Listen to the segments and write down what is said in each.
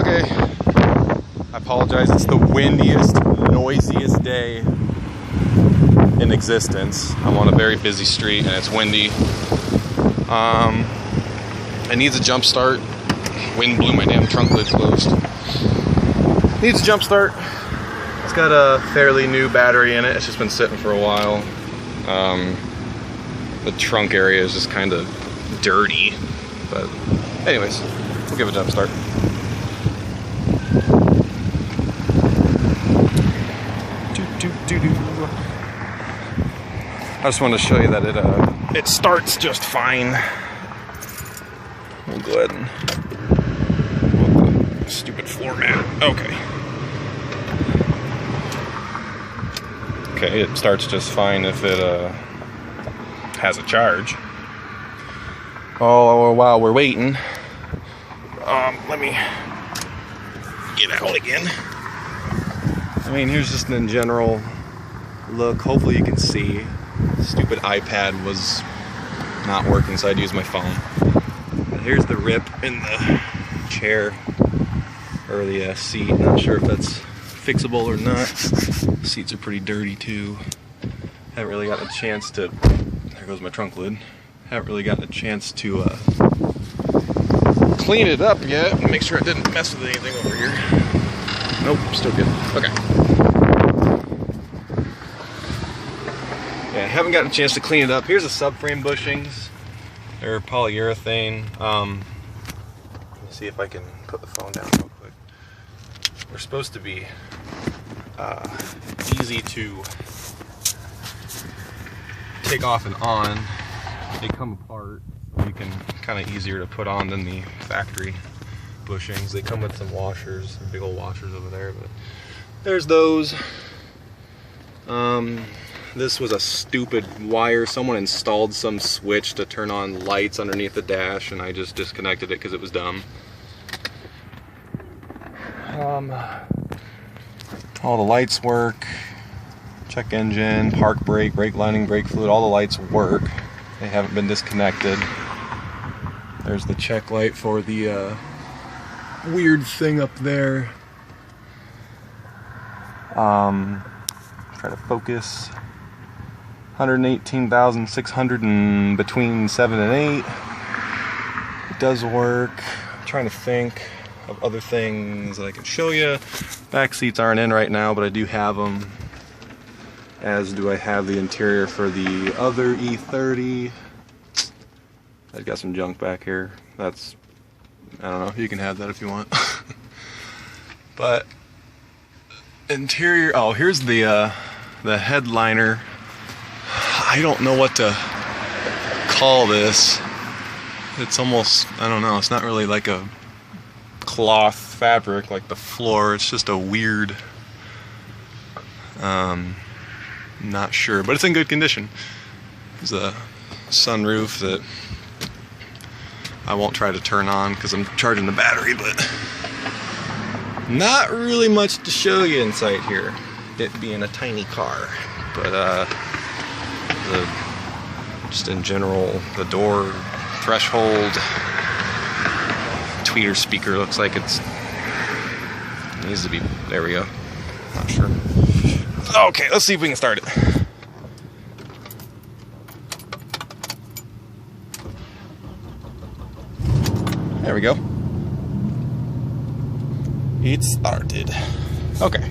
Okay, I apologize. It's the windiest, noisiest day in existence. I'm on a very busy street and it's windy. It needs a jump start. Wind blew my damn trunk lid closed. Needs a jump start. It's got a fairly new battery in it. It's just been sitting for a while. The trunk area is just kind of dirty, but anyways, we'll give it a jump start. I just wanted to show you that it starts just fine. We'll go ahead and the stupid floor mat. Okay, it starts just fine if it has a charge. Oh, while we're waiting, let me get out again. I mean, here's just in general look. Hopefully you can see. The stupid iPad was not working, so I'd use my phone. And here's the rip in the chair, or the seat. Not sure if that's fixable or not. Seats are pretty dirty too. Haven't really gotten a chance to, there goes my trunk lid. Haven't really gotten a chance to clean it up yet. Make sure it didn't mess with anything over here. Nope, still good. Okay. Yeah, haven't gotten a chance to clean it up. Here's the subframe bushings. They're polyurethane. Let's see if I can put the phone down real quick. They're supposed to be easy to take off and on. They come apart, so you can kind of easier to put on than the factory bushings. They come with some washers, some big old washers over there, but there's those. This was a stupid wire. Someone installed some switch to turn on lights underneath the dash, and I just disconnected it because it was dumb. All the lights work. Check engine, park brake, brake lining, brake fluid, all the lights work. They haven't been disconnected. There's the check light for the weird thing up there. Try to focus. 118,600 and between 7 and 8. It does work. I'm trying to think of other things that I can show you. Back seats aren't in right now, but I do have them. As do I have the interior for the other E30. I've got some junk back here. That's, I don't know, you can have that if you want. But interior, oh, here's the headliner. I don't know what to call this. It's almost, I don't know, it's not really like a cloth fabric like the floor. It's just a weird, not sure, but it's in good condition. There's a sunroof that I won't try to turn on because I'm charging the battery, but not really much to show you inside here, it being a tiny car. But just in general, the door threshold, tweeter speaker looks like it needs to be, there we go, not sure. Okay, let's see if we can start it. There we go. It started. Okay.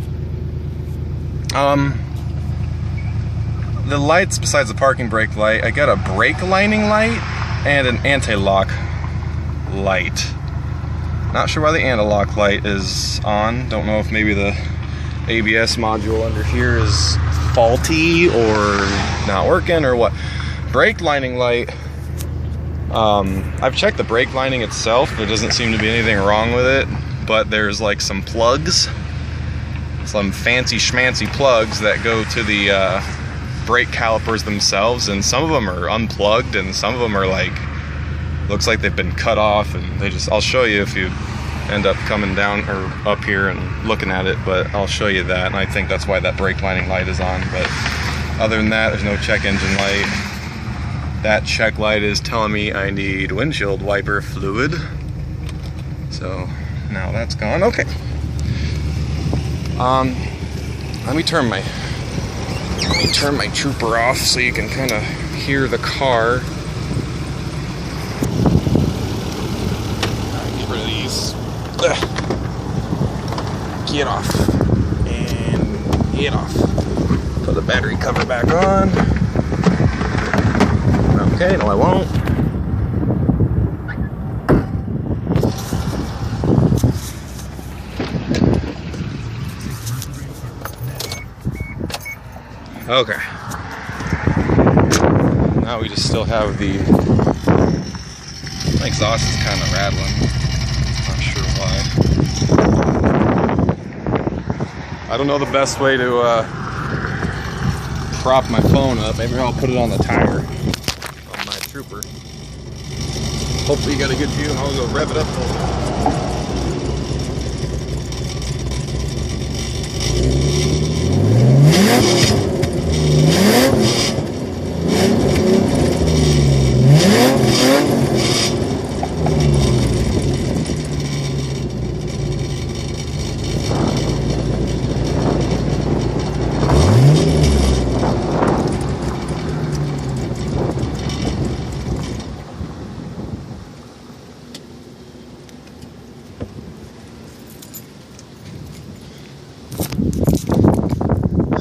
The lights besides the parking brake light, I got a brake lining light and an anti-lock light. Not sure why the anti-lock light is on. Don't know if maybe the ABS module under here is faulty or not working or what. Brake lining light, I've checked the brake lining itself. There doesn't seem to be anything wrong with it, but there's like some plugs, some fancy schmancy plugs that go to the brake calipers themselves, and some of them are unplugged and some of them are like, looks like they've been cut off, and they just, I'll show you if you end up coming down or up here and looking at it, but I'll show you that, and I think that's why that brake lining light is on. But other than that, there's no check engine light. That check light is telling me I need windshield wiper fluid, so Now that's gone. Okay. Let me turn my trooper off so you can kind of hear the car. Get rid of these. Get off. And get off. Put the battery cover back on. Okay, no I won't. Okay. Now we just still have the exhaust is kind of rattling. Not sure why. I don't know the best way to prop my phone up. Maybe I'll put it on the tire on my trooper. Hopefully you got a good view, and I'll go rev it up a little bit.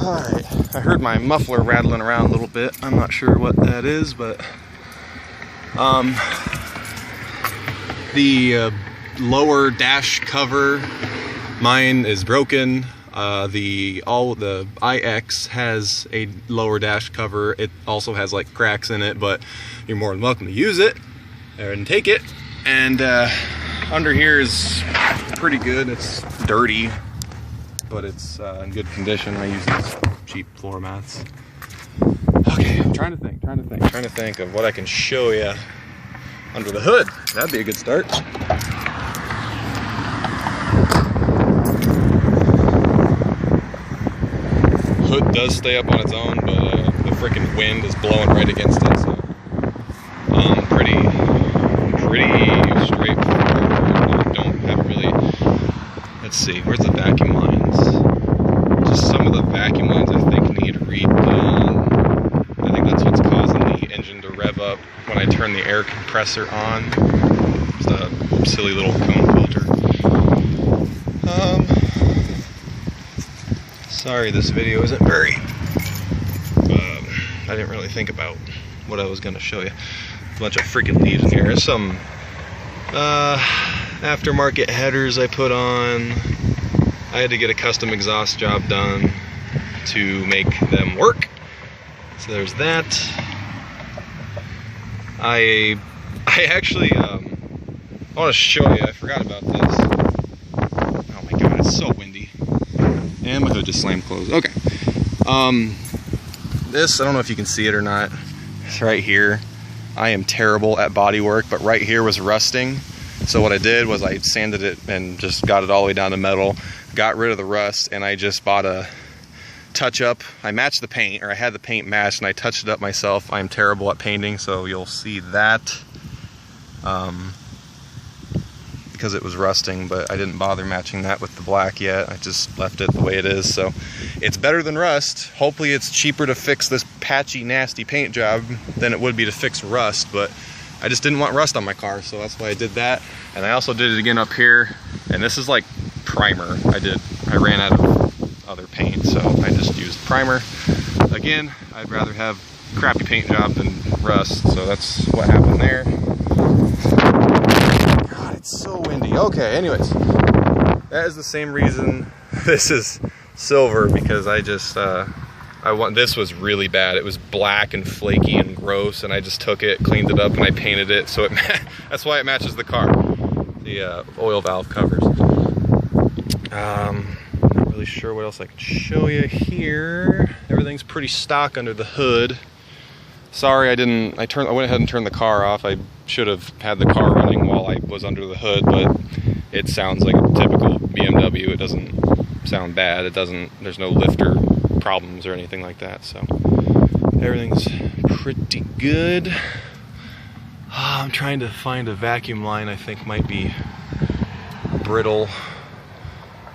Alright, I heard my muffler rattling around a little bit. I'm not sure what that is, but the lower dash cover, mine is broken. The iX has a lower dash cover. It also has like cracks in it, but you're more than welcome to use it and take it. And under here is pretty good. It's dirty, but it's in good condition. I use these cheap floor mats. Okay, I'm trying to think of what I can show you under the hood. That'd be a good start. Hood does stay up on its own, but the freaking wind is blowing right against it, so pretty straightforward. I don't have really. Let's see, where's the vacuum lines? Just some of the vacuum lines I think need redone. I think that's what's causing the engine to rev up when I turn the air compressor on. It's a silly little cone filter. Sorry this video isn't very, I didn't really think about what I was going to show you. A bunch of freaking leaves in here. There's some aftermarket headers I put on. I had to get a custom exhaust job done to make them work. So there's that. I actually I want to show you. I forgot about this. Oh my god, it's so windy. And my hood just slammed closed. Okay. This, I don't know if you can see it or not. It's right here. I am terrible at body work, but right here was rusting. So what I did was I sanded it and just got it all the way down to metal, got rid of the rust, and I just bought a touch-up. I matched the paint, or I had the paint matched, and I touched it up myself. I'm terrible at painting, so you'll see that because it was rusting, but I didn't bother matching that with the black yet. I just left it the way it is, so it's better than rust. Hopefully it's cheaper to fix this patchy, nasty paint job than it would be to fix rust, but I just didn't want rust on my car, so that's why I did that. And I also did it again up here, and this is like primer. I ran out of other paint, so I just used primer. Again, I'd rather have a crappy paint job than rust, so that's what happened there. God, it's so windy. Okay, anyways, that is the same reason this is silver, because I just this was really bad. It was black and flaky and gross, and I just took it, cleaned it up, and I painted it so that's why it matches the car. The oil valve covers. Not really sure what else I can show you here. Everything's pretty stock under the hood. Sorry, I went ahead and turned the car off. I should have had the car running while I was under the hood, but it sounds like a typical BMW. It doesn't sound bad. There's no lifter problems or anything like that, so everything's pretty good. I'm trying to find a vacuum line I think might be brittle,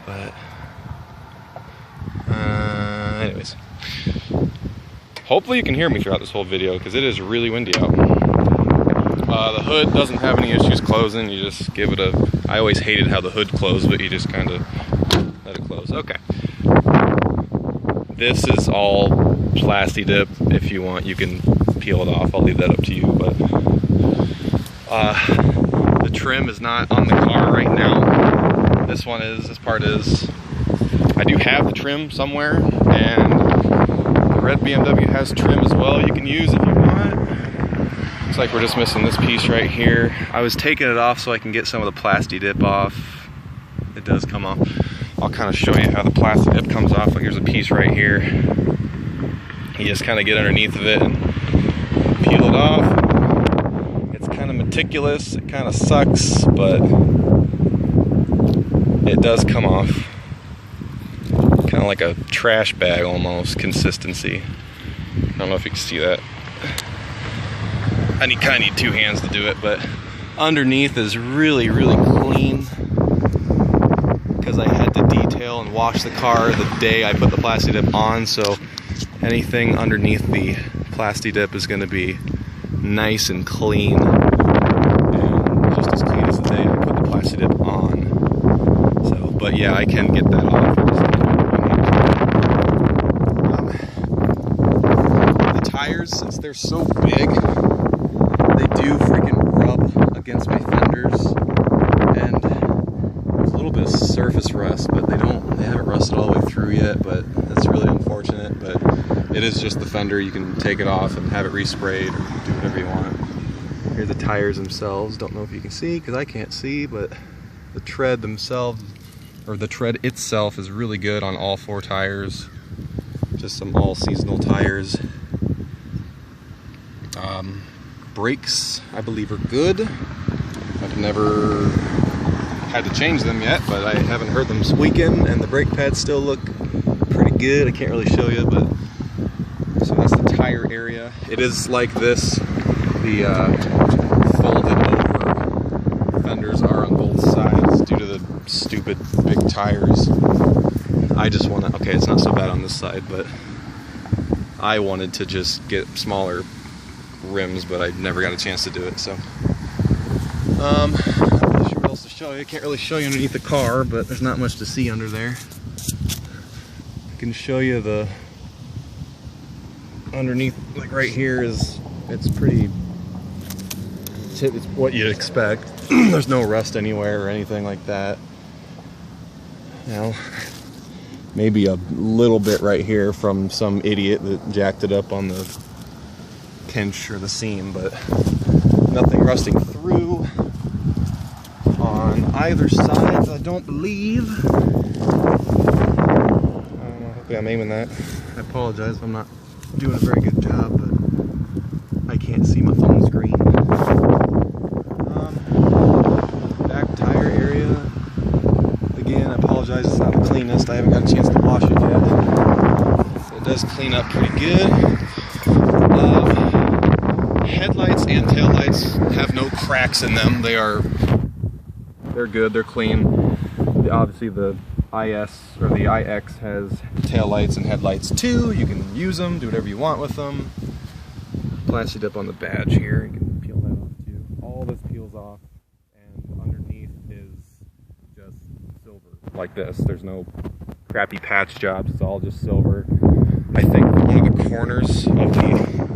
but anyways, hopefully you can hear me throughout this whole video because it is really windy out. The hood doesn't have any issues closing. You just give it a, I always hated how the hood closed, but you just kind of let it close. Okay. This is all plasti dip. If you want, you can peel it off. I'll leave that up to you, but the trim is not on the car right now. This one is, this part is. I do have the trim somewhere, and the red BMW has trim as well you can use if you want. Looks like we're just missing this piece right here. I was taking it off so I can get some of the plasti dip off. It does come off. I'll kind of show you how the plasti dip comes off. Like, here's a piece right here. You just kind of get underneath of it and peel it off. It's kind of meticulous. It kind of sucks, but it does come off. Kind of like a trash bag almost consistency. I don't know if you can see that. I kind of need two hands to do it, but underneath is really, really clean because I had to detail and wash the car the day I put the plasti dip on, so anything underneath the plasti dip is going to be nice and clean, and just as clean as the day I put the plasti dip on. So, but yeah, I can get that off. The tires, since they're so big, they do freaking rub against my fenders, and there's a little bit of surface rust, but they haven't rusted all the way through yet, but that's really unfortunate. But it is just the fender. You can take it off and have it resprayed or do whatever you want. Here are the tires themselves. Don't know if you can see because I can't see, but the tread themselves, or the tread itself, is really good on all four tires. Just some all seasonal tires. Brakes, I believe, are good. I've never had to change them yet, but I haven't heard them squeaking, and the brake pads still look pretty good. I can't really show you, but so that's the tire area. It is like this. The folded over fenders are on both sides due to the stupid big tires. I just want to, okay, it's not so bad on this side, but I wanted to just get smaller rims, but I never got a chance to do it, so I'm not sure what else to show you. I can't really show you underneath the car, but there's not much to see under there. I can show you the underneath, like right here is, it's pretty, it's what you'd expect. There's no rust anywhere or anything like that. Now, maybe a little bit right here from some idiot that jacked it up on the pinch or the seam, but nothing rusting through on either side, I don't believe. I don't know, hopefully I'm aiming that. I apologize if I'm not doing a very good job, but I can't see my phone screen. Back tire area, again, I apologize, it's not the cleanest. I haven't got a chance to wash it yet. So it does clean up pretty good. Headlights and taillights have no cracks in them. They're good, they're clean. Obviously the IS or the IX has taillights and headlights too. You can use them, do whatever you want with them. Plasti dip on the badge here, you can peel that off too. All this peels off, and underneath is just silver, like this. There's no crappy patch jobs, it's all just silver. I think one of the corners of the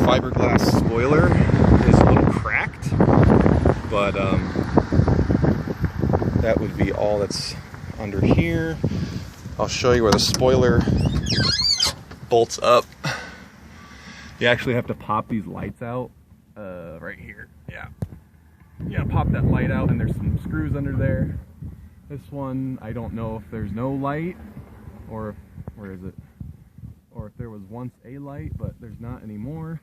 fiberglass spoiler is a little cracked, but that would be all that's under here. I'll show you where the spoiler bolts up. You actually have to pop these lights out right here. Yeah, pop that light out, and there's some screws under there. This one, I don't know if there's no light, or if, where is it? Or if there was once a light, but there's not anymore.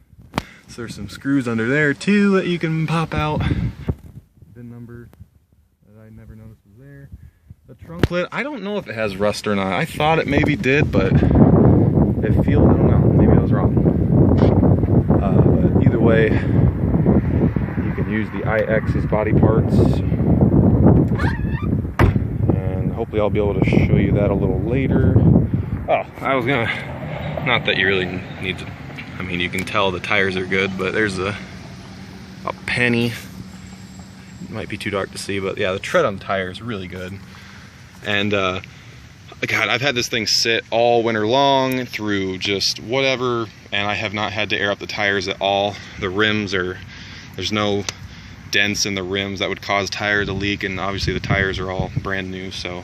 So there's some screws under there too that you can pop out. VIN number that I never noticed was there. The trunk lid, I don't know if it has rust or not. I thought it maybe did, but it feels, I don't know, maybe I was wrong. But either way, you can use the IX's body parts. hopefully I'll be able to show you that a little later. Oh, I was gonna, not that you really need to, I mean, you can tell the tires are good, but there's a penny. It might be too dark to see, but yeah, the tread on the tire is really good. And God, I've had this thing sit all winter long through just whatever, and I have not had to air up the tires at all. The rims are, there's no dents in the rims that would cause tire to leak, and obviously the tires are all brand new, so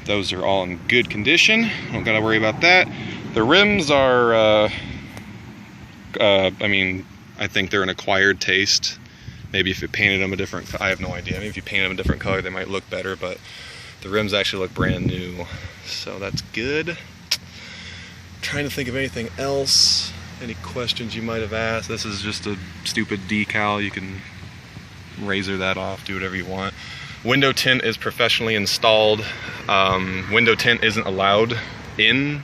those are all in good condition. Don't gotta worry about that. The rims are, I mean, I think they're an acquired taste. Maybe if you painted them a different, I have no idea. Maybe if you painted them a different color, they might look better, but the rims actually look brand new, so that's good. Trying to think of anything else, any questions you might have asked. This is just a stupid decal. You can razor that off, do whatever you want. Window tint is professionally installed. Window tint isn't allowed in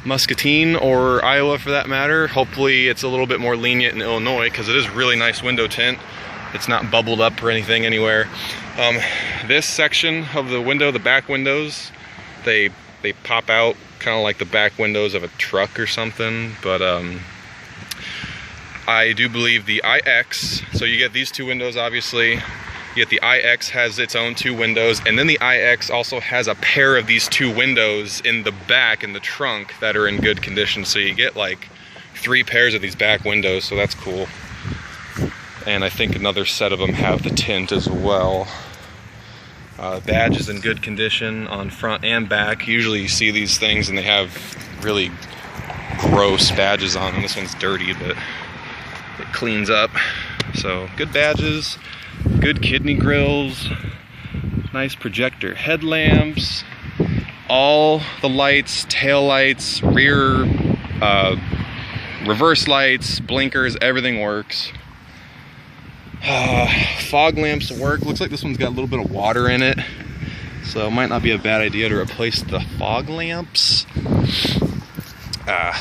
Muscatine or Iowa for that matter. Hopefully it's a little bit more lenient in Illinois, because it is really nice window tint. It's not bubbled up or anything anywhere. This section of the window, the back windows, they pop out kind of like the back windows of a truck or something, but I do believe the iX, so you get these two windows obviously, you get the iX has its own two windows, and then the iX also has a pair of these two windows in the back, in the trunk, that are in good condition, so you get like 3 pairs of these back windows, so that's cool. And I think another set of them have the tint as well. Badge is in good condition on front and back. Usually you see these things and they have really gross badges on them. This one's dirty, but it cleans up. So good badges, good kidney grills, nice projector headlamps, all the lights, tail lights, rear, reverse lights, blinkers, everything works. Fog lamps work. Looks like this one's got a little bit of water in it, so it might not be a bad idea to replace the fog lamps. Not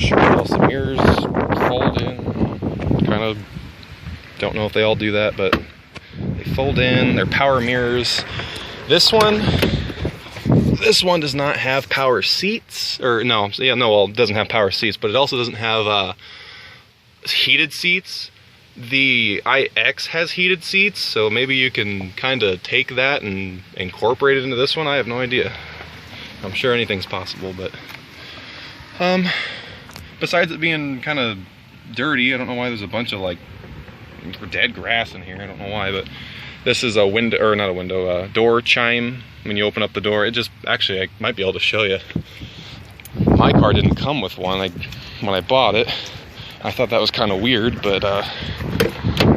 sure what else. The mirrors fold in. Kind of don't know if they all do that, but they fold in. They're power mirrors. This one does not have power seats, or no, yeah, no, well, it doesn't have power seats, but it also doesn't have heated seats. The iX has heated seats, so maybe you can kind of take that and incorporate it into this one. I have no idea. I'm sure anything's possible, but besides it being kind of dirty, I don't know why there's a bunch of like dead grass in here. I don't know why, but this is a window, or not a window, door chime. When you open up the door, it just, actually I might be able to show you. My car didn't come with one when I bought it. I thought that was kind of weird, but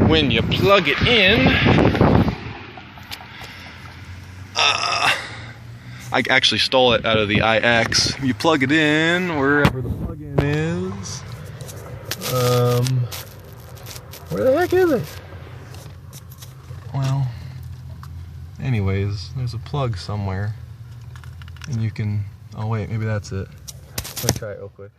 when you plug it in, I actually stole it out of the iX. You plug it in wherever the plug-in is. Where the heck is it? Well, anyways, there's a plug somewhere, and you can, oh wait, maybe that's it. Let me try it real quick.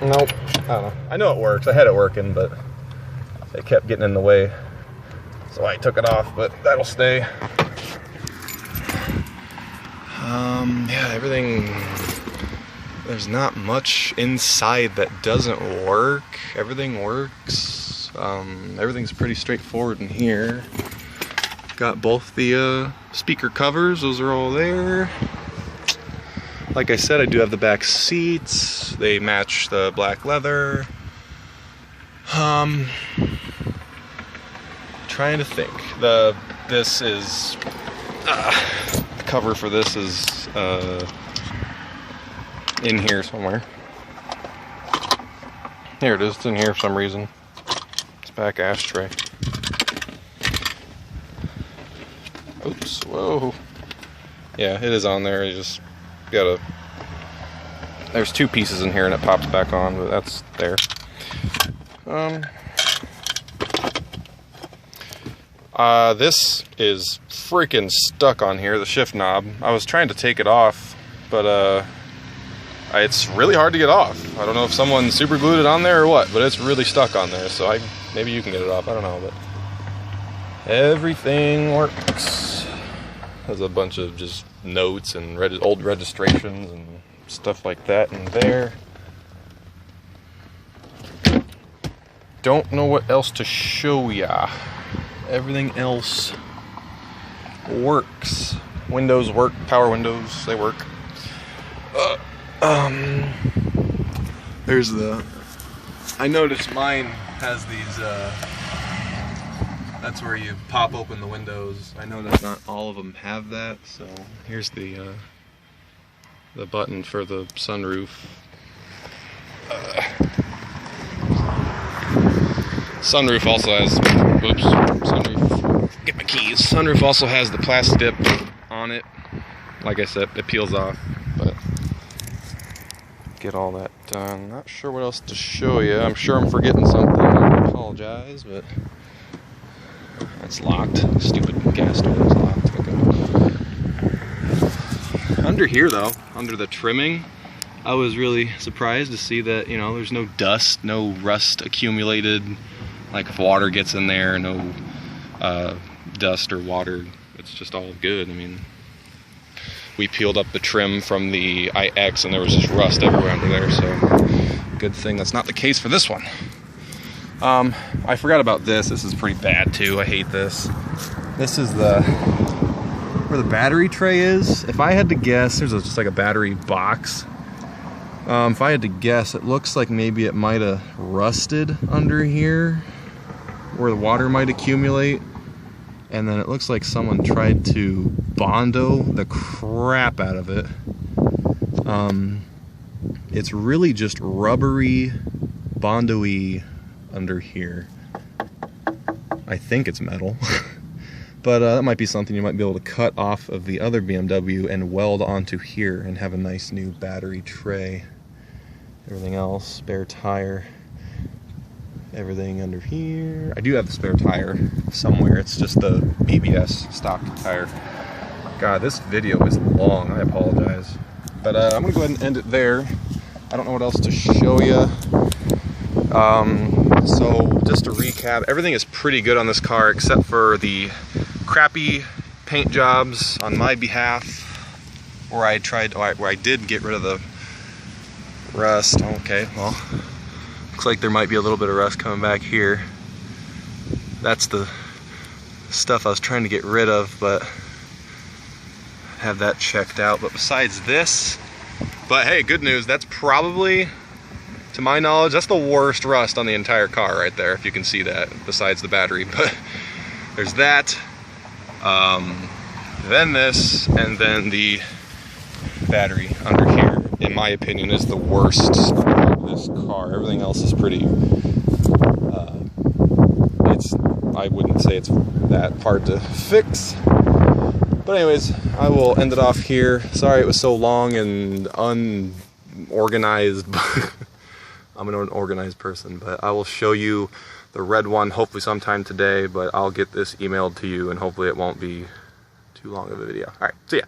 Nope, I don't know. I know it works. I had it working, but it kept getting in the way, so I took it off, but that'll stay. Yeah, everything, there's not much inside that doesn't work. Everything works. Everything's pretty straightforward in here. Got both the speaker covers, those are all there. Like I said, I do have the back seats. They match the black leather. Trying to think. The cover for this is in here somewhere. Here it is. It's in here for some reason. It's back ashtray. Oops. Whoa. Yeah, it is on there. You just gotta, there's two pieces in here and it pops back on, but that's there. This is freaking stuck on here, the shift knob. I was trying to take it off, but it's really hard to get off. I don't know if someone super glued it on there or what, but it's really stuck on there. So maybe you can get it off, I don't know, but everything works. There's a bunch of just notes and old registrations and stuff like that in there. Don't know what else to show ya. Everything else works. Windows work, power windows, they work. There's I noticed mine has these, that's where you pop open the windows. I noticed not all of them have that, so here's the button for the sunroof. Sunroof also has, get my keys. Sunroof also has the plastic dip on it. Like I said, it peels off, but get all that done. Not sure what else to show you. I'm sure I'm forgetting something. I apologize, but that's locked. Stupid gas door is locked. Okay. Under here though, under the trimming, I was really surprised to see that, you know, there's no dust, no rust accumulated. Like if water gets in there, no dust or water, it's just all good. I mean, we peeled up the trim from the iX and there was just rust everywhere under there, so good thing that's not the case for this one. I forgot about this. This is pretty bad too. I hate this. This is where the battery tray is. If I had to guess, there's just like a battery box. If I had to guess, it looks like maybe it might have rusted under here where the water might accumulate, and then it looks like someone tried to Bondo the crap out of it. It's really just rubbery, Bondo-y under here. I think it's metal, but that might be something you might be able to cut off of the other BMW and weld onto here and have a nice new battery tray. Everything else, spare tire, everything under here. I do have the spare tire somewhere. It's just the BBS stock tire. God, this video is long. I apologize. But I'm going to go ahead and end it there. I don't know what else to show you. So just to recap, everything is pretty good on this car except for the crappy paint jobs on my behalf where I did get rid of the rust. Okay, well, looks like there might be a little bit of rust coming back here. That's the stuff I was trying to get rid of, but have that checked out. But besides this, but hey, good news, that's probably, to my knowledge, that's the worst rust on the entire car right there, if you can see that, besides the battery. But there's that, then this, and then the battery under here, in my opinion, is the worst part of this car. Everything else is pretty, I wouldn't say it's that hard to fix. But anyways, I will end it off here. Sorry it was so long and unorganized. I'm an unorganized person, but I will show you the red one hopefully sometime today, but I'll get this emailed to you and hopefully it won't be too long of a video. All right, see ya.